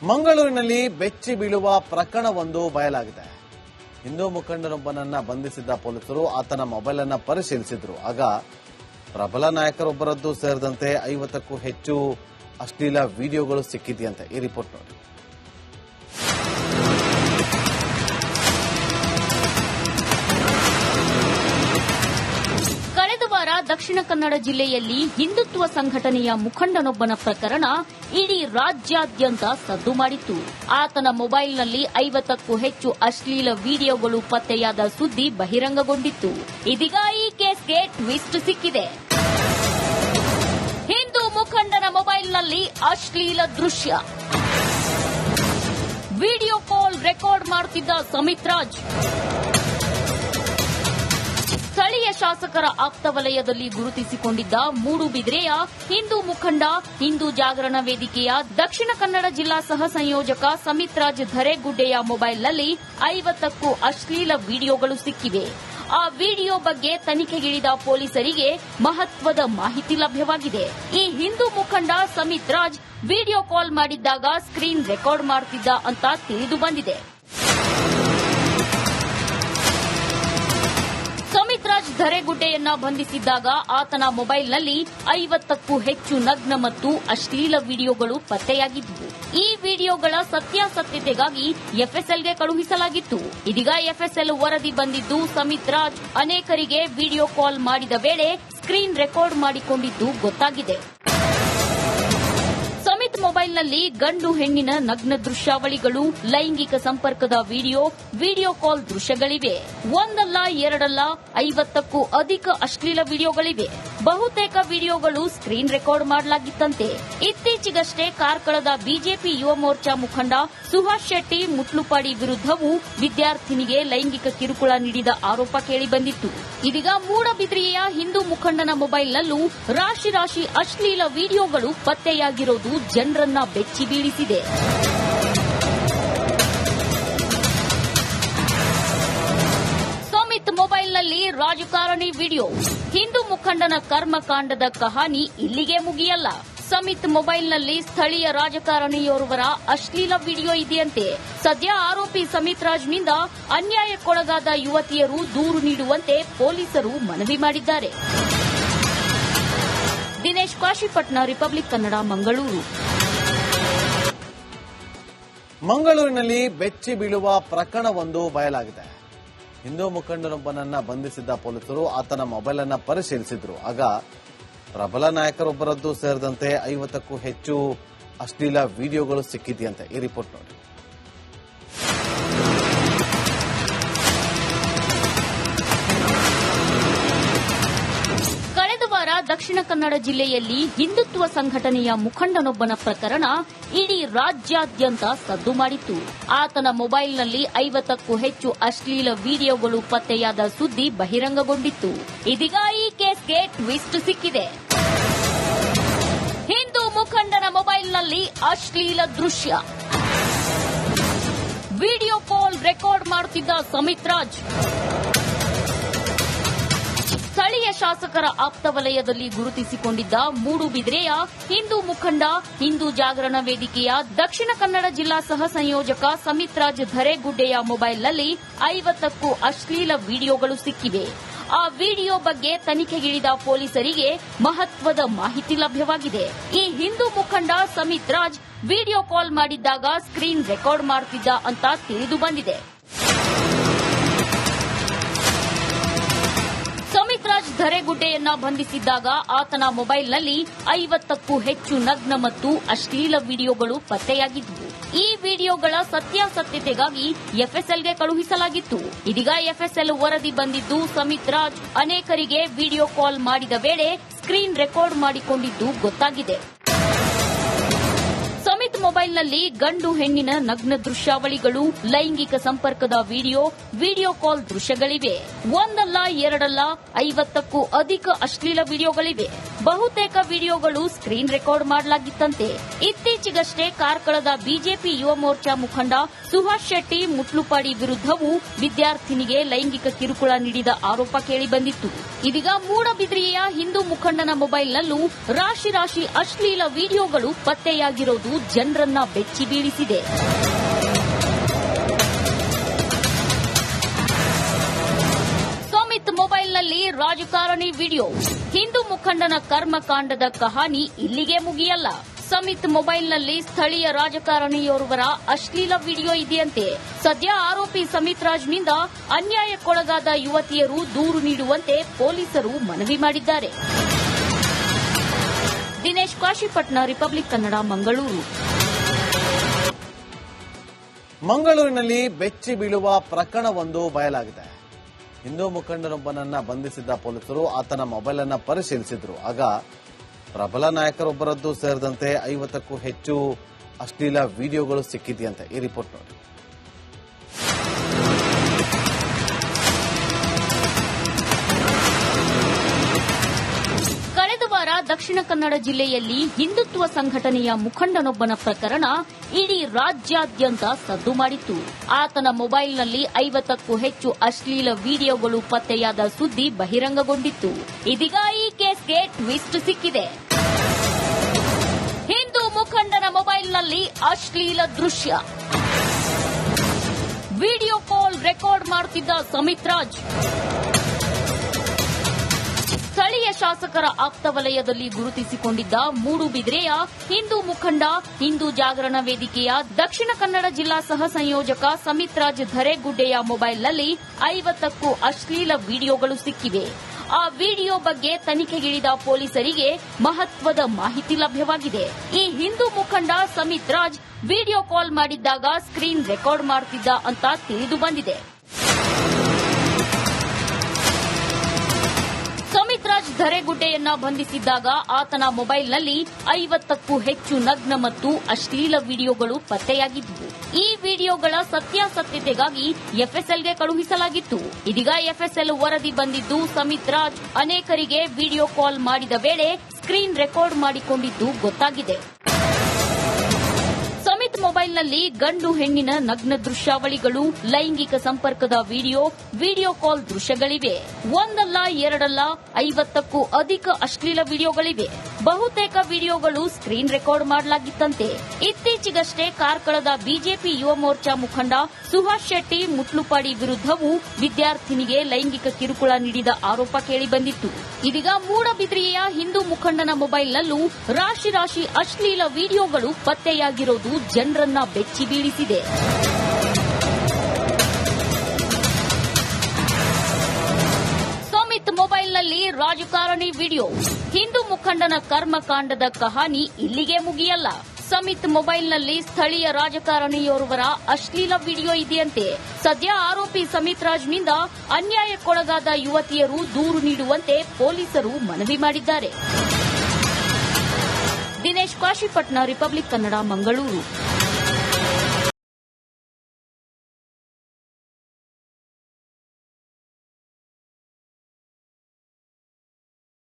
ಮಂಗಳೂರಿನಲ್ಲಿ ಬೆಚ್ಚಿ ಬೀಳುವ ಪ್ರಕರಣವೊಂದು ಬಯಲಾಗಿದೆ. ಹಿಂದೂ ಮುಖಂಡನೊಬ್ಬನನ್ನ ಬಂಧಿಸಿದ್ದ ಪೊಲೀಸರು ಆತನ ಮೊಬೈಲ್ ಅನ್ನು ಪರಿಶೀಲಿಸಿದ್ರು. ಆಗ ಪ್ರಬಲ ನಾಯಕರೊಬ್ಬರದ್ದು ಸೇರಿದಂತೆ 50ಕ್ಕೂ ಹೆಚ್ಚು ಅಶ್ಲೀಲ ವಿಡಿಯೋಗಳು ಸಿಕ್ಕಿದೆಯಂತೆ. ಈ ರಿಪೋರ್ಟ್ ನೋಡಿ. ಕಳೆದ ವಾರ ದಕ್ಷಿಣ ಕನ್ನಡ ಜಿಲ್ಲೆಯಲ್ಲಿ ಹಿಂದುತ್ವ ಸಂಘಟನೆಯ ಮುಖಂಡನೊಬ್ಬನ ಪ್ರಕರಣ ಇಡೀ ರಾಜ್ಯಾದ್ಯಂತ ಸದ್ದು ಮಾಡಿತ್ತು. ಆತನ ಮೊಬೈಲ್ನಲ್ಲಿ 50ಕ್ಕೂ ಹೆಚ್ಚು ಅಶ್ಲೀಲ ವಿಡಿಯೋಗಳು ಪತ್ತೆಯಾದ ಸುದ್ದಿ ಬಹಿರಂಗಗೊಂಡಿತ್ತು. ಇದೀಗ ಈ ಕೇಸ್ಗೆ ಟ್ವಿಸ್ಟ್ ಸಿಕ್ಕಿದೆ. ಹಿಂದೂ ಮುಖಂಡನ ಮೊಬೈಲ್ನಲ್ಲಿ ಅಶ್ಲೀಲ ದೃಶ್ಯ, ವಿಡಿಯೋ ಕಾಲ್ ರೆಕಾರ್ಡ್ ಮಾಡುತ್ತಿದ್ದ ಸಮಿತ್ ರಾಜ್. ಸ್ಥಳೀಯ ಶಾಸಕರ ಆಪ್ತ ವಲಯದಲ್ಲಿ ಗುರುತಿಸಿಕೊಂಡಿದ್ದ ಮೂಡುಬಿದಿರೆಯ ಹಿಂದೂ ಮುಖಂಡ ಹಿಂದೂ ಜಾಗರಣ ವೇದಿಕೆಯ ದಕ್ಷಿಣ ಕನ್ನಡ ಜಿಲ್ಲಾ ಸಹ ಸಂಯೋಜಕ ಸಮಿತ್ ರಾಜ್ ಧರೆಗುಡ್ಡೆಯ ಮೊಬೈಲ್ನಲ್ಲಿ 50ಕ್ಕೂ ಅಶ್ಲೀಲ ವಿಡಿಯೋಗಳು ಸಿಕ್ಕಿವೆ. ಆ ವಿಡಿಯೋ ಬಗ್ಗೆ ತನಿಖೆಗಿಳಿದ ಪೊಲೀಸರಿಗೆ ಮಹತ್ವದ ಮಾಹಿತಿ ಲಭ್ಯವಾಗಿದೆ. ಈ ಹಿಂದೂ ಮುಖಂಡ ಸಮಿತ್ ರಾಜ್ ವಿಡಿಯೋ ಕಾಲ್ ಮಾಡಿದ್ದಾಗ ಸ್ಕ್ರೀನ್ ರೆಕಾರ್ಡ್ ಮಾಡುತ್ತಿದ್ದ ಅಂತ ತಿಳಿದು ಬಂದಿದೆ. ಸಮಿತ್ ರಾಜ್ ಧರೆಗುಡ್ಡೆಯನ್ನ ಬಂಧಿಸಿದ್ದಾಗ ಆತನ ಮೊಬೈಲ್ನಲ್ಲಿ 50ಕ್ಕೂ ಹೆಚ್ಚು ನಗ್ನ ಮತ್ತು ಅಶ್ಲೀಲ ವಿಡಿಯೋಗಳು ಪತ್ತೆಯಾಗಿದ್ದವು. ಈ ವಿಡಿಯೋಗಳ ಸತ್ಯಾಸತ್ಯತೆಗಾಗಿ ಎಫ್ಎಸ್ಎಲ್ಗೆ ಕಳುಹಿಸಲಾಗಿತ್ತು. ಇದೀಗ ಎಫ್ಎಸ್ಎಲ್ ವರದಿ ಬಂದಿದ್ದು ಸಮಿತ್ ರಾಜ್ ಅನೇಕರಿಗೆ ವಿಡಿಯೋ ಕಾಲ್ ಮಾಡಿದ ವೇಳೆ ಸ್ಕ್ರೀನ್ ರೆಕಾರ್ಡ್ ಮಾಡಿಕೊಂಡಿದ್ದು ಗೊತ್ತಾಗಿದೆ. ಸಮಿತ್ ಮೊಬೈಲ್ನಲ್ಲಿ ಗಂಡು ಹೆಣ್ಣಿನ ನಗ್ನ ದೃಶ್ಯಾವಳಿಗಳು, ಲೈಂಗಿಕ ಸಂಪರ್ಕದ ವಿಡಿಯೋ ಕಾಲ್ ದೃಶ್ಯಗಳಿವೆ. ಒಂದಲ್ಲ ಎರಡಲ್ಲ 50ಕ್ಕೂ ಅಧಿಕ ಅಶ್ಲೀಲ ವಿಡಿಯೋಗಳಿವೆ. ಬಹುತೇಕ ವಿಡಿಯೋಗಳು ಸ್ಕ್ರೀನ್ ರೆಕಾರ್ಡ್ ಮಾಡಲಾಗಿತ್ತಂತೆ. ಇತ್ತೀಚೆಗಷ್ಟೇ ಕಾರ್ಕಳದ ಬಿಜೆಪಿ ಯುವ ಮೋರ್ಚಾ ಮುಖಂಡ ಸುಹಾಸ್ ಶೆಟ್ಟಿ ಮುಟ್ಲುಪಾಡಿ ವಿರುದ್ದವೂ ವಿದ್ಯಾರ್ಥಿನಿಗೆ ಲೈಂಗಿಕ ಕಿರುಕುಳ ನೀಡಿದ ಆರೋಪ ಕೇಳಿಬಂದಿತ್ತು. ಇದೀಗ ಮೂಡಬಿದ್ರೆಯ ಹಿಂದೂ ಮುಖಂಡನ ಮೊಬೈಲ್ನಲ್ಲೂ ರಾಶಿ ರಾಶಿ ಅಶ್ಲೀಲ ವಿಡಿಯೋಗಳು ಪತ್ತೆಯಾಗಿರೋದು ಜನರನ್ನ ಬೆಚ್ಚಿ ಬೀಳಿಸಿದೆ. ಸಮಿತ್ ಮೊಬೈಲ್ನಲ್ಲಿ ರಾಜಕಾರಣಿ ವಿಡಿಯೋ. ಹಿಂದೂ ಮುಖಂಡನ ಕರ್ಮಕಾಂಡದ ಕಹಾನಿ ಇಲ್ಲಿಗೆ ಮುಗಿಯಲ್ಲ. ಸಮಿತ್ ಮೊಬೈಲ್ನಲ್ಲಿ ಸ್ಥಳೀಯ ರಾಜಕಾರಣಿಯೋರ್ವರ ಅಶ್ಲೀಲ ವಿಡಿಯೋ ಇದೆಯಂತೆ. ಸದ್ಯ ಆರೋಪಿ ಸಮಿತ್ ರಾಜ್ನಿಂದ ಅನ್ಯಾಯಕ್ಕೊಳಗಾದ ಯುವತಿಯರು ದೂರು ನೀಡುವಂತೆ ಪೊಲೀಸರು ಮನವಿ ಮಾಡಿದ್ದಾರೆ. ದಿನೇಶ್ ಕಾಶಿಪಟ್ನ, ರಿಪಬ್ಲಿಕ್ ಕನ್ನಡ, ಮಂಗಳೂರು. ಮಂಗಳೂರಿನಲ್ಲಿ ಬೆಚ್ಚಿ ಬೀಳುವ ಪ್ರಕರಣವೊಂದು ಬಯಲಾಗಿದೆ. ಹಿಂದೂ ಮುಖಂಡನೊಬ್ಬನನ್ನ ಬಂಧಿಸಿದ್ದ ಪೊಲೀಸರು ಆತನ ಮೊಬೈಲ್ ಅನ್ನು ಪರಿಶೀಲಿಸಿದ್ರು. ಆಗ ಪ್ರಬಲ ನಾಯಕರೊಬ್ಬರದ್ದು ಸೇರಿದಂತೆ 50ಕ್ಕೂ ಹೆಚ್ಚು ಅಶ್ಲೀಲ ವಿಡಿಯೋಗಳು ಸಿಕ್ಕಿದೆಯಂತೆ. ಈ ರಿಪೋರ್ಟ್ ನೋಡಿ. ಕಳೆದ ವಾರ ದಕ್ಷಿಣ ಕನ್ನಡ ಜಿಲ್ಲೆಯಲ್ಲಿ ಹಿಂದುತ್ವ ಸಂಘಟನೆಯ ಮುಖಂಡನೊಬ್ಬನ ಪ್ರಕರಣ ಇಡೀ ರಾಜ್ಯಾದ್ಯಂತ ಸದ್ದು ಮಾಡಿತ್ತು. ಆತನ ಮೊಬೈಲ್ನಲ್ಲಿ 50ಕ್ಕೂ ಹೆಚ್ಚು ಅಶ್ಲೀಲ ವಿಡಿಯೋಗಳು ಪತ್ತೆಯಾದ ಸುದ್ದಿ ಬಹಿರಂಗಗೊಂಡಿತ್ತು. ಇದೀಗ ಈ ಕೇಸ್ಗೆ ಟ್ವಿಸ್ಟ್ ಸಿಕ್ಕಿದೆ. ಹಿಂದೂ ಮುಖಂಡನ ಮೊಬೈಲ್ನಲ್ಲಿ ಅಶ್ಲೀಲ ದೃಶ್ಯ, ವಿಡಿಯೋ ಕಾಲ್ ರೆಕಾರ್ಡ್ ಮಾಡುತ್ತಿದ್ದ ಸಮಿತ್ ರಾಜ್. ಸ್ಥಳೀಯ ಶಾಸಕರ ಆಪ್ತ ವಲಯದಲ್ಲಿ ಗುರುತಿಸಿಕೊಂಡಿದ್ದ ಮೂಡುಬಿದಿರೆಯ ಹಿಂದೂ ಮುಖಂಡ ಹಿಂದೂ ಜಾಗರಣ ವೇದಿಕೆಯ ದಕ್ಷಿಣ ಕನ್ನಡ ಜಿಲ್ಲಾ ಸಹ ಸಂಯೋಜಕ ಸಮಿತ್ ರಾಜ್ ಧರೆಗುಡ್ಡೆಯ ಮೊಬೈಲ್ನಲ್ಲಿ 50ಕ್ಕೂ ಅಶ್ಲೀಲ ವಿಡಿಯೋಗಳು ಸಿಕ್ಕಿವೆ. ಆ ವಿಡಿಯೋ ಬಗ್ಗೆ ತನಿಖೆಗಿಳಿದ ಪೊಲೀಸರಿಗೆ ಮಹತ್ವದ ಮಾಹಿತಿ ಲಭ್ಯವಾಗಿದೆ. ಈ ಹಿಂದೂ ಮುಖಂಡ ಸಮಿತ್ ರಾಜ್ ವಿಡಿಯೋ ಕಾಲ್ ಮಾಡಿದ್ದಾಗ ಸ್ಕ್ರೀನ್ ರೆಕಾರ್ಡ್ ಮಾಡುತ್ತಿದ್ದ ಅಂತ ತಿಳಿದು ಬಂದಿದೆ. ಸಮಿತ್ ರಾಜ್ ಧರೆಗುಡ್ಡೆಯನ್ನ ಬಂಧಿಸಿದ್ದಾಗ ಆತನ ಮೊಬೈಲ್ನಲ್ಲಿ 50ಕ್ಕೂ ಹೆಚ್ಚು ನಗ್ನ ಮತ್ತು ಅಶ್ಲೀಲ ವಿಡಿಯೋಗಳು ಪತ್ತೆಯಾಗಿದ್ದವು. ಈ ವಿಡಿಯೋಗಳ ಸತ್ಯಾಸತ್ಯತೆಗಾಗಿ ಎಫ್ಎಸ್ಎಲ್ಗೆ ಕಳುಹಿಸಲಾಗಿತ್ತು. ಇದೀಗ ಎಫ್ಎಸ್ಎಲ್ ವರದಿ ಬಂದಿದ್ದು ಸಮಿತ್ ರಾಜ್ ಅನೇಕರಿಗೆ ವಿಡಿಯೋ ಕಾಲ್ ಮಾಡಿದ ವೇಳೆ ಸ್ಕ್ರೀನ್ ರೆಕಾರ್ಡ್ ಮಾಡಿಕೊಂಡಿದ್ದು ಗೊತ್ತಾಗಿದೆ. ಸಮಿತ್ ಮೊಬೈಲ್ನಲ್ಲಿ ಗಂಡು ಹೆಣ್ಣಿನ ನಗ್ನ ದೃಶ್ಯಾವಳಿಗಳು, ಲೈಂಗಿಕ ಸಂಪರ್ಕದ ವಿಡಿಯೋ ಕಾಲ್ ದೃಶ್ಯಗಳಿವೆ. ಒಂದಲ್ಲ ಎರಡಲ್ಲ 50ಕ್ಕೂ ಅಧಿಕ ಅಶ್ಲೀಲ ವಿಡಿಯೋಗಳಿವೆ. ಬಹುತೇಕ ವಿಡಿಯೋಗಳು ಸ್ಕ್ರೀನ್ ರೆಕಾರ್ಡ್ ಮಾಡಲಾಗಿತ್ತಂತೆ. ಇತ್ತೀಚೆಗಷ್ಟೇ ಕಾರ್ಕಳದ ಬಿಜೆಪಿ ಯುವ ಮೋರ್ಚಾ ಮುಖಂಡ ಸುಹಾಸ್ ಶೆಟ್ಟಿ ಮುಟ್ಲುಪಾಡಿ ವಿರುದ್ಧವೂ ವಿದ್ಯಾರ್ಥಿನಿಗೆ ಲೈಂಗಿಕ ಕಿರುಕುಳ ನೀಡಿದ ಆರೋಪ ಕೇಳಿಬಂದಿತ್ತು. ಇದೀಗ ಮೂಡಬಿದ್ರಿಯ ಹಿಂದೂ ಮುಖಂಡನ ಮೊಬೈಲ್ನಲ್ಲೂ ರಾಶಿ ರಾಶಿ ಅಶ್ಲೀಲ ವಿಡಿಯೋಗಳು ಪತ್ತೆಯಾಗಿರೋದು ಜನರನ್ನ ಬೆಚ್ಚಿ ಬೀಳಿಸಿದೆ. ಸುಮಿತ್ ಮೊಬೈಲ್ನಲ್ಲಿ ರಾಜಕಾರಣಿ ವಿಡಿಯೋ. ಹಿಂದೂ ಮುಖಂಡನ ಕರ್ಮಕಾಂಡದ ಕಹಾನಿ ಇಲ್ಲಿಗೆ ಮುಗಿಯಲ್ಲ. ಸುಮಿತ್ ಮೊಬೈಲ್ನಲ್ಲಿ ಸ್ಥಳೀಯ ರಾಜಕಾರಣಿಯೋರ್ವರ ಅಶ್ಲೀಲ ವಿಡಿಯೋ ಇದೆಯಂತೆ. ಸದ್ಯ ಆರೋಪಿ ಸುಮಿತ್ ರಾಜ್ನಿಂದ ಅನ್ಯಾಯಕ್ಕೊಳಗಾದ ಯುವತಿಯರು ದೂರು ನೀಡುವಂತೆ ಪೊಲೀಸರು ಮನವಿ ಮಾಡಿದ್ದಾರೆ. ದಿನೇಶ್ ಕಾಶಿಪಟ್ನ, ರಿಪಬ್ಲಿಕ್ ಕನ್ನಡ, ಮಂಗಳೂರು. ಮಂಗಳೂರಿನಲ್ಲಿ ಬೆಚ್ಚಿ ಬೀಳುವ ಪ್ರಕರಣವೊಂದು ಬಯಲಾಗಿದೆ. ಹಿಂದೂ ಮುಖಂಡನೊಬ್ಬನನ್ನ ಬಂಧಿಸಿದ್ದ ಪೊಲೀಸರು ಆತನ ಮೊಬೈಲ್ ಅನ್ನ ಪರಿಶೀಲಿಸಿದ್ರು. ಆಗ ಪ್ರಬಲ ನಾಯಕರೊಬ್ಬರದ್ದು ಸೇರಿದಂತೆ 50ಕ್ಕೂ ಹೆಚ್ಚು ಅಶ್ಲೀಲ ವಿಡಿಯೋಗಳು ಸಿಕ್ಕಿದೆಯಂತೆ. ಈ ರಿಪೋರ್ಟ್ ನೋಡಿ. ಕಳೆದ ವಾರ ದಕ್ಷಿಣ ಕನ್ನಡ ಜಿಲ್ಲೆಯಲ್ಲಿ ಹಿಂದುತ್ವ ಸಂಘಟನೆಯ ಮುಖಂಡನೊಬ್ಬನ ಪ್ರಕರಣ ಇಡೀ ರಾಜ್ಯಾದ್ಯಂತ ಸದ್ದು ಮಾಡಿತ್ತು. ಆತನ ಮೊಬೈಲ್ನಲ್ಲಿ 50ಕ್ಕೂ ಹೆಚ್ಚು ಅಶ್ಲೀಲ ವಿಡಿಯೋಗಳು ಪತ್ತೆಯಾದ ಸುದ್ದಿ ಬಹಿರಂಗಗೊಂಡಿತ್ತು. ಇದೀಗ ಈ ಕೇಸ್ಗೆ ಟ್ವಿಸ್ಟ್ ಸಿಕ್ಕಿದೆ. ಹಿಂದೂ ಮುಖಂಡನ ಮೊಬೈಲ್ನಲ್ಲಿ ಅಶ್ಲೀಲ ದೃಶ್ಯ. ವಿಡಿಯೋ ಕಾಲ್ ರೆಕಾರ್ಡ್ ಮಾಡುತ್ತಿದ್ದ ಸುಮಿತ್ ರಾಜ್. ಸ್ಥಳೀಯ ಶಾಸಕರ ಆಪ್ತ ವಲಯದಲ್ಲಿ ಗುರುತಿಸಿಕೊಂಡಿದ್ದ ಮೂಡುಬಿದಿರೆಯ ಹಿಂದೂ ಮುಖಂಡ, ಹಿಂದೂ ಜಾಗರಣ ವೇದಿಕೆಯ ದಕ್ಷಿಣ ಕನ್ನಡ ಜಿಲ್ಲಾ ಸಹ ಸಂಯೋಜಕ ಸುಮಿತ್ ರಾಜ್ ಧರೆಗುಡ್ಡೆಯ ಮೊಬೈಲ್ನಲ್ಲಿ 50ಕ್ಕೂ ಅಶ್ಲೀಲ ವಿಡಿಯೋಗಳು ಸಿಕ್ಕಿವೆ. ಆ ವಿಡಿಯೋ ಬಗ್ಗೆ ತನಿಖೆಗಿಳಿದ ಪೊಲೀಸರಿಗೆ ಮಹತ್ವದ ಮಾಹಿತಿ ಲಭ್ಯವಾಗಿದೆ. ಈ ಹಿಂದೂ ಮುಖಂಡ ಸುಮಿತ್ ರಾಜ್ ವಿಡಿಯೋ ಕಾಲ್ ಮಾಡಿದ್ದಾಗ ಸ್ಕ್ರೀನ್ ರೆಕಾರ್ಡ್ ಮಾಡುತ್ತಿದ್ದ ಅಂತ ತಿಳಿದು ಬಂದಿದೆ. ಸುಮಿತ್ ರಾಜ್ ಧರೆಗುಡ್ಡೆಯನ್ನ ಬಂಧಿಸಿದ್ದಾಗ ಆತನ ಮೊಬೈಲ್ನಲ್ಲಿ 50ಕ್ಕೂ ಹೆಚ್ಚು ನಗ್ನ ಮತ್ತು ಅಶ್ಲೀಲ ವಿಡಿಯೋಗಳು ಪತ್ತೆಯಾಗಿದ್ದವು. ಈ ವಿಡಿಯೋಗಳ ಸತ್ಯಾಸತ್ಯತೆಗಾಗಿ ಎಫ್ಎಸ್ಎಲ್ಗೆ ಕಳುಹಿಸಲಾಗಿತ್ತು. ಇದೀಗ ಎಫ್ಎಸ್ಎಲ್ ವರದಿ ಬಂದಿದ್ದು, ಸುಮಿತ್ ರಾಜ್ ಅನೇಕರಿಗೆ ವಿಡಿಯೋ ಕಾಲ್ ಮಾಡಿದ ವೇಳೆ ಸ್ಕ್ರೀನ್ ರೆಕಾರ್ಡ್ ಮಾಡಿಕೊಂಡಿದ್ದು ಗೊತ್ತಾಗಿದೆ. ಸುಮಿತ್ ಮೊಬೈಲ್ನಲ್ಲಿ ಗಂಡು ಹೆಣ್ಣಿನ ನಗ್ನ ದೃಶ್ಯಾವಳಿಗಳು, ಲೈಂಗಿಕ ಸಂಪರ್ಕದ ವಿಡಿಯೋ ಕಾಲ್ ದೃಶ್ಯಗಳಿವೆ. ಒಂದಲ್ಲ ಎರಡಲ್ಲ 50ಕ್ಕೂ ಅಧಿಕ ಅಶ್ಲೀಲ ವಿಡಿಯೋಗಳಿವೆ. ಬಹುತೇಕ ವಿಡಿಯೋಗಳು ಸ್ಕ್ರೀನ್ ರೆಕಾರ್ಡ್ ಮಾಡಲಾಗಿತ್ತಂತೆ. ಇತ್ತೀಚೆಗಷ್ಟೇ ಕಾರ್ಕಳದ ಬಿಜೆಪಿ ಯುವ ಮೋರ್ಚಾ ಮುಖಂಡ ಸುಹಾಸ್ ಶೆಟ್ಟಿ ಮುಟ್ಲುಪಾಡಿ ವಿರುದ್ಧವೂ ವಿದ್ಯಾರ್ಥಿನಿಗೆ ಲೈಂಗಿಕ ಕಿರುಕುಳ ನೀಡಿದ ಆರೋಪ ಕೇಳಿಬಂದಿತ್ತು. ಇದೀಗ ಮೂಡಬಿದ್ರಿಯ ಹಿಂದೂ ಮುಖಂಡನ ಮೊಬೈಲ್ನಲ್ಲೂ ರಾಶಿ ರಾಶಿ ಅಶ್ಲೀಲ ವಿಡಿಯೋಗಳು ಪತ್ತೆಯಾಗಿರೋದು ಜನರನ್ನ ಬೆಚ್ಚಿ ಬೀಳಿಸಿದೆ. ಸುಮಿತ್ ಮೊಬೈಲ್ನಲ್ಲಿ ರಾಜಕಾರಣಿ ವಿಡಿಯೋ. ಹಿಂದೂ ಮುಖಂಡನ ಕರ್ಮಕಾಂಡದ ಕಹಾನಿ ಇಲ್ಲಿಗೆ ಮುಗಿಯಲ್ಲ. ಸುಮಿತ್ ಮೊಬೈಲ್ನಲ್ಲಿ ಸ್ಥಳೀಯ ರಾಜಕಾರಣಿಯೋರ್ವರ ಅಶ್ಲೀಲ ವಿಡಿಯೋ ಇದೆಯಂತೆ. ಸದ್ಯ ಆರೋಪಿ ಸುಮಿತ್ ರಾಜ್ನಿಂದ ಅನ್ಯಾಯಕ್ಕೊಳಗಾದ ಯುವತಿಯರು ದೂರು ನೀಡುವಂತೆ ಪೊಲೀಸರು ಮನವಿ ಮಾಡಿದ್ದಾರೆ. ದಿನೇಶ್ ಕಾಶಿಪಟ್ನ, ರಿಪಬ್ಲಿಕ್ ಕನ್ನಡ, ಮಂಗಳೂರು.